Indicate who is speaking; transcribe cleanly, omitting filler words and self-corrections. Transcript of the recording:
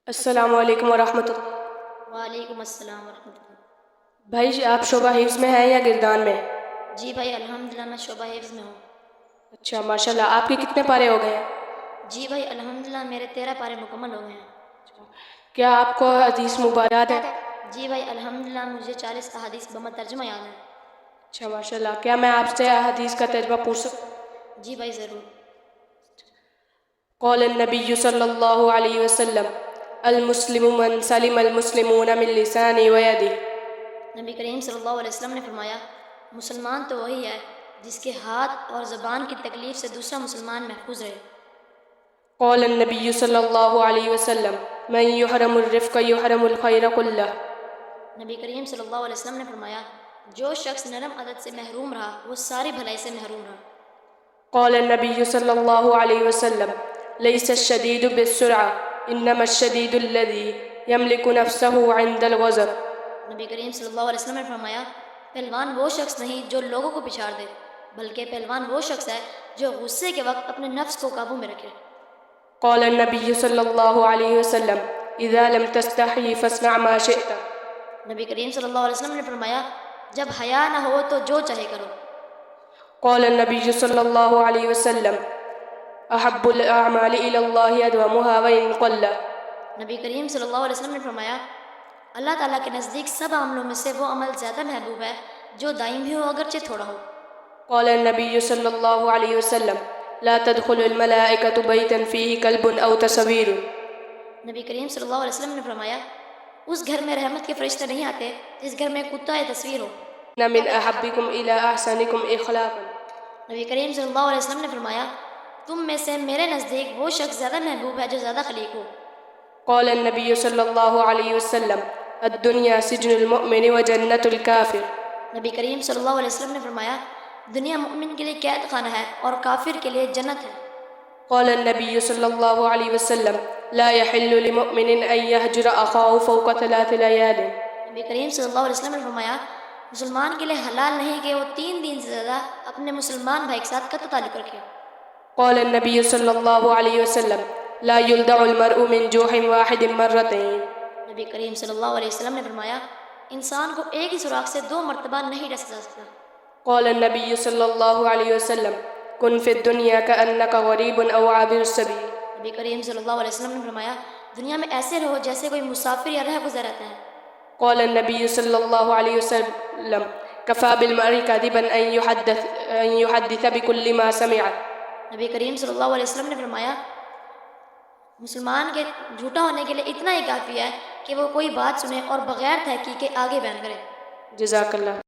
Speaker 1: السلام علیکم ورحمۃ اللہ۔
Speaker 2: وعلیکم السلام ورحمۃ اللہ۔
Speaker 1: بھائی جی آپ شعبہ حفظ میں ہیں یا گردان میں؟
Speaker 2: جی بھائی الحمدللہ میں شعبہ حفظ میں ہوں۔
Speaker 1: اچھا ماشاء اللہ، آپ کے کتنے پارے ہو گئے ہیں؟
Speaker 2: جی بھائی الحمدللہ میرے 13 پارے مکمل ہو گئے ہیں۔
Speaker 1: کیا آپ کو حدیث مبارک یاد ہے؟
Speaker 2: جی بھائی الحمدللہ مجھے 40 احادیث بما ترجمہ یاد ہے۔
Speaker 1: اچھا ماشاء اللہ، کیا میں آپ سے حدیث کا ترجمہ پوچھ سکتا ہوں؟
Speaker 2: جی بھائی ضرور۔
Speaker 1: قول النبی صلی اللہ علیہ وسلم المسلم من سلم المسلمون من لسانه ويده۔
Speaker 2: نبی کریم صلی اللہ علیہ وسلم نے فرمایا مسلمان تو وہی ہے جس کے ہاتھ اور زبان کی تکلیف سے دوسرا مسلمان محفوظ رہے۔
Speaker 1: قول النبی صلی اللہ علیہ وسلم من يحرم الرفق يحرم الخير كله۔
Speaker 2: نبی کریم صلی اللہ علیہ وسلم نے فرمایا جو شخص نرم عادت سے محروم رہا وہ ساری بھلائی سے محروم رہا۔
Speaker 1: قال النبی صلی اللہ علیہ وسلم ليس الشديد بالسرعة انما الشديد الذي يملك نفسه عند الغضب۔
Speaker 2: نبی کریم صلی اللہ علیہ وسلم نے فرمایا پہلوان وہ شخص نہیں جو لوگوں کو پچھاڑ دے بلکہ پہلوان وہ شخص ہے جو غصے کے وقت اپنے نفس کو قابو میں رکھے۔
Speaker 1: قال النبی صلی اللہ علیہ وسلم اذا لم تستحی فاصنع ما شئت۔
Speaker 2: نبی کریم صلی اللہ علیہ وسلم نے فرمایا جب حیا نہ ہو تو جو چاہے کرو۔
Speaker 1: قال النبی صلی اللہ علیہ وسلم احب الاعمال الى اللہ ادومها وان قل۔
Speaker 2: نبی کریم صلی اللہ علیہ وسلم نے فرمایا اللہ تعالیٰ کے نزدیک سب عملوں میں سے وہ عمل زیادہ محبوب ہے جو دائم بھی ہو اگرچہ تھوڑا ہو۔
Speaker 1: قال النبی صلی اللہ علیہ وسلم لا تدخل الملائکۃ بیتا فیہ کلب او تصویر۔
Speaker 2: نبی کریم صلی اللہ علیہ وسلم نے فرمایا اس گھر میں رحمت کے فرشتے نہیں آتے جس گھر میں کتا یا تصویر ہو۔
Speaker 1: ان من احبکم الی احسنکم اخلاقا۔
Speaker 2: نبی کریم صلی اللہ علیہ وسلم نے فرمایا تم میں سے میرے نزدیک وہ شخص زیادہ محبوب ہے جو زیادہ خلیق ہو۔
Speaker 1: قال النبی صلی اللہ علیہ وسلم الدنیا سجن المؤمن وجنت الکافر۔
Speaker 2: نبی کریم صلی اللہ علیہ وسلم نے فرمایا دنیا مومن کے لیے قید خانہ ہے اور کافر کے لیے جنت ہے۔
Speaker 1: قال النبی صلی اللہ علیہ وسلم لا يحل لمؤمن ان يهجر اخاه فوق 3 ليال۔
Speaker 2: نبی کریم صلی اللہ علیہ وسلم نے فرمایا مسلمان کے لیے حلال نہیں کہ وہ 3 دن سے زیادہ اپنے مسلمان بھائی کے ساتھ قطع تعلق رکھے۔
Speaker 1: قال النبی صلی اللہ علیہ وسلم لا يلدع المرء من جوح واحد مرتين۔
Speaker 2: نبی کریم صلی اللہ علیہ وسلم نے فرمایا انسان کو ایک ہی سوراخ سے 2 مرتبہ نہیں ڈسا جا سکتا۔
Speaker 1: قال النبی صلی اللہ علیہ وسلم کن فی الدنیا کأنک غریب او عابر السبیل۔
Speaker 2: نبی کریم صلی اللہ علیہ وسلم نے فرمایا دنیا میں ایسے رہو جیسے کوئی مسافر یا رہ گزر رہتا ہے۔
Speaker 1: قال النبی صلی اللہ علیہ وسلم کفا بالمرء کذبا ان يحدث بكل ما سمع۔
Speaker 2: نبی کریم صلی اللہ علیہ وسلم نے فرمایا مسلمان کے جھوٹا ہونے کے لیے اتنا ہی کافی ہے کہ وہ کوئی بات سنے اور بغیر تحقیق کے آگے بیان کرے۔
Speaker 1: جزاک اللہ۔